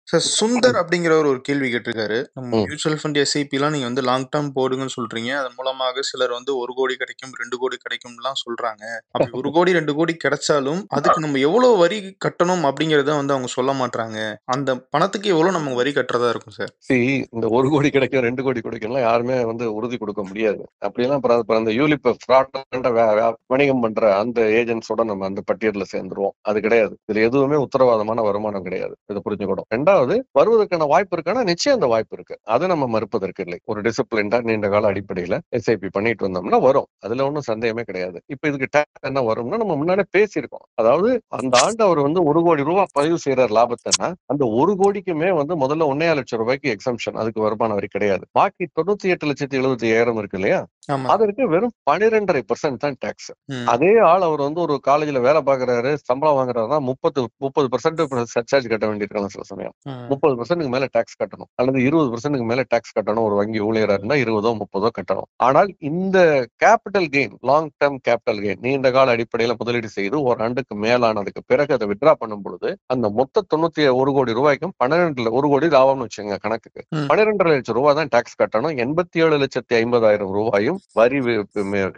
சார் சுந்தர் அப்படிங்கிறவர் ஒரு கேள்வி கேட்டிருக்காரு. நம்ம
ம்.
மியூச்சுவல் ஃபண்ட் எஸ்ஐபிலாம் நீங்க வந்து லாங் டேர்ம் போடுங்கன்னு சொல்றீங்க. அதன் மூலமாக சிலர் வந்து 1 கோடி கிடைக்கும், 2 கோடி கிடைக்கும்லாம் சொல்றாங்க. அப்படி 1 கோடி, 2 கோடி கிடைச்சாலும் அதுக்கு நம்ம எவ்வளவு வரி கட்டணும் அப்படிங்கிறத வந்து அவங்க சொல்ல மாட்றாங்க. அந்த பணத்துக்கு எவ்வளவு நம்ம வரி கட்டுறதா இருக்கும் சார்?
இந்த 1 கோடி கிடைக்கும் 2 கோடி கிடைக்கும்லாம் யாருமே வந்து உறுதி கொடுக்க முடியாது. அப்படியெல்லாம் அப்புறம் அந்த யூலிப் ஃப்ராட் வணிகம் பண்ற அந்த ஏஜென்ட்ஸோட நம்ம அந்த பட்டியலில் சேர்ந்துருவோம். அது கிடையாது. இதுல எதுவுமே உத்தரவாதமான வருமானம் கிடையாது. இதை புரிஞ்சுக்கணும். 2வது, வருவதற்கான வாய்ப்பு இருக்கானா நிச்சயம் அந்த வாய்ப்பு இருக்கு. அதை நம்ம மறுப்பதற்கு இல்லை. ஒரு டிசிப்ளின்டா நீண்ட கால அடிப்படையில எஸ்ஐபி பண்ணிட்டு வந்தோம்னா வரும். அதுல ஒன்றும் சந்தேகமே கிடையாது. இப்ப இதுக்கு டேக்ஸ் என்ன வரும்னா நம்ம முன்னாடியே பேசியிருக்கோம். அதாவது அந்த ஆண்டு அவர் வந்து 1 கோடி ரூபாய் பதிவு செய்யற லாபத்தைன்னா அந்த 1 கோடிக்குமே வந்து முதல்ல 1.5 லட்சம் ரூபாய்க்கு எக்ஸம்ஷன், அதுக்கு வருமான வரி கிடையாது. பாக்கி 98,78,70,000 இருக்கு இல்லையா,
ஆமா.
அதற்கு வெறும் 12.5% தான் டாக்ஸ். அதே ஆள் அவர் வந்து ஒரு காலேஜ்ல வேலை பார்க்கறாரு, சம்பளம் வாங்குறாருன்னா 30% சர்சார்ஜ் கட்ட வேண்டியிருக்கலாம் சில சமயம். 30%க்கு மேல டாக்ஸ் கட்டணும், அல்லது 20%க்கு மேல டாக்ஸ் கட்டணும். ஒரு வங்கி ஊழியரா இருந்தா 20 30 கட்டணும். ஆனால் இந்த capital gain, long term capital gain, நீண்ட கால அடிப்படையில முதலீடு செய்து ஒரு ஆண்டுக்கு மேலானதுக்கு பிறகு அதை வித்ரா பண்ணும் பொழுது அந்த மொத்த 91 கோடி ரூபாய்க்கும் 1 கோடி லாபம்னு வச்சுங்க கணக்குக்கு, 12.5 லட்சம் ரூபாய் தான் டாக்ஸ் கட்டணும். 87,50,000 ரூபாயும் வரி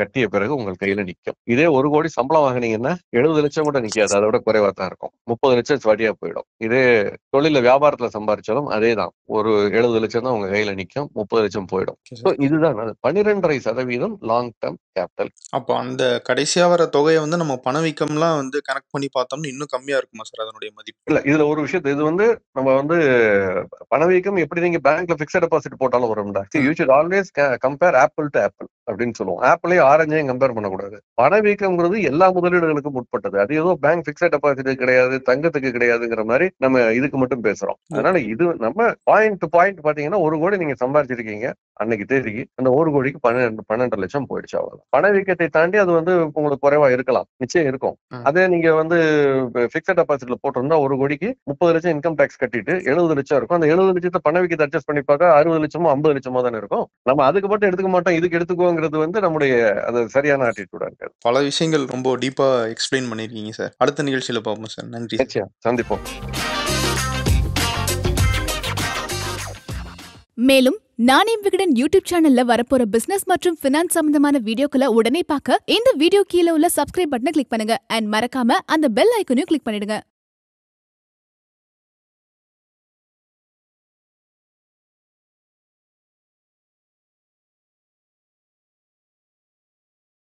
கட்டிய பிறகு உங்கள் கையில நிற்கும். இதே 1 கோடி சம்பளம் வாங்கினீங்கன்னா 70 லட்சம் கூட நிக்காது, அதை விட குறைவா தான் இருக்கும். 30 லட்சம் வட்டியா போயிடும். இதே தொழில வியாபாரத்துல சம்பாதிச்சாலும் அதே தான். ஒரு 70 லட்சம் தான் உங்க கையில நிக்கும், 30 லட்சம் போயிடும். இதுதான் 12.5% லாங் டேர்ம் கேபிட்டல்.
அப்போ அந்த கடைசியா வர தொகையை வந்து நம்ம பணவீக்கம்லாம் வந்து கனெக்ட் பண்ணி பார்த்தோம்னா இன்னும் கம்மியா இருக்குமா சார் அதனுடைய மதிப்பு?
இல்ல, இதுல ஒரு விஷயத்து, இது வந்து நம்ம வந்து பணவீக்கம் எப்படி நீங்க பேங்க்ல பிக்ஸட் டெபாசிட் போட்டாலும் வரும்டா. You should always compare apple to apple அப்படின்னு சொல்லுவோம். ஆப்பிளையும் ஆரஞ்சையும் கம்பேர் பண்ணக்கூடாது. பணவீக்கம்ங்கிறது எல்லா முதலீடுகளுக்கும் உட்பட்டது. அது ஏதோ பேங்க் பிக்ஸட் டெபாசிட் கிடையாது, தங்கத்துக்கு கிடையாதுங்கிற மாதிரி நம்ம இதுக்கு மட்டும் பேசுறோம். அதனால இது நம்ம பாயிண்ட் டு பாயிண்ட் பாத்தீங்கன்னா 1 கோடி நீங்க சம்பாதிச்சிருக்கீங்க அன்னைக்கு தேதிக்கு, அந்த 1 கோடிக்கு 12 லட்சம் போயிடுச்சு. அவ்வளவு. பணவீக்கத்தை தாண்டி அது வந்து உங்களுக்கு குறைவா இருக்கலாம், நிச்சயம் இருக்கும். அதே நீங்க வந்து பிக்ஸட் டெபாசிட்ல போட்டிருந்தா 1 கோடிக்கு 30 லட்சம் இன்கம் டாக்ஸ் கட்டிட்டு 70 லட்சம் இருக்கும். அந்த 70 லட்சத்தை பணவீக்கத்தை அட்ஜஸ்ட் பண்ணி பார்த்தா 60 லட்சமோ 50 லட்சமோ தானே இருக்கும். நம்ம அதுக்கு மட்டும் எடுத்துக்க மாட்டோம், இதுக்கு எடுத்துக்கோங்கிறது வந்து நம்முடைய அது சரியான ஆட்டிடியூடா இருக்காது.
பல விஷயங்கள் ரொம்ப டீப்பா எக்ஸ்பிளைன் பண்ணிருக்கீங்க சார். அடுத்த நிகழ்ச்சியில பார்ப்போம் சார். நன்றி.
நிச்சயம் சந்திப்போம்.
மேலும் நானே விகடன் யூடியூப் சேனல்ல வரப்போற பிசினஸ் மற்றும் பினான்ஸ் சம்பந்தமான வீடியோக்களை உடனே பார்க்க இந்த வீடியோ கீழே உள்ள சப்ஸ்கிரைப் பட்டனை கிளிக் பண்ணுங்க. அண்ட் மறக்காம அந்த பெல் ஐக்கனையும் கிளிக் பண்ணிடுங்க.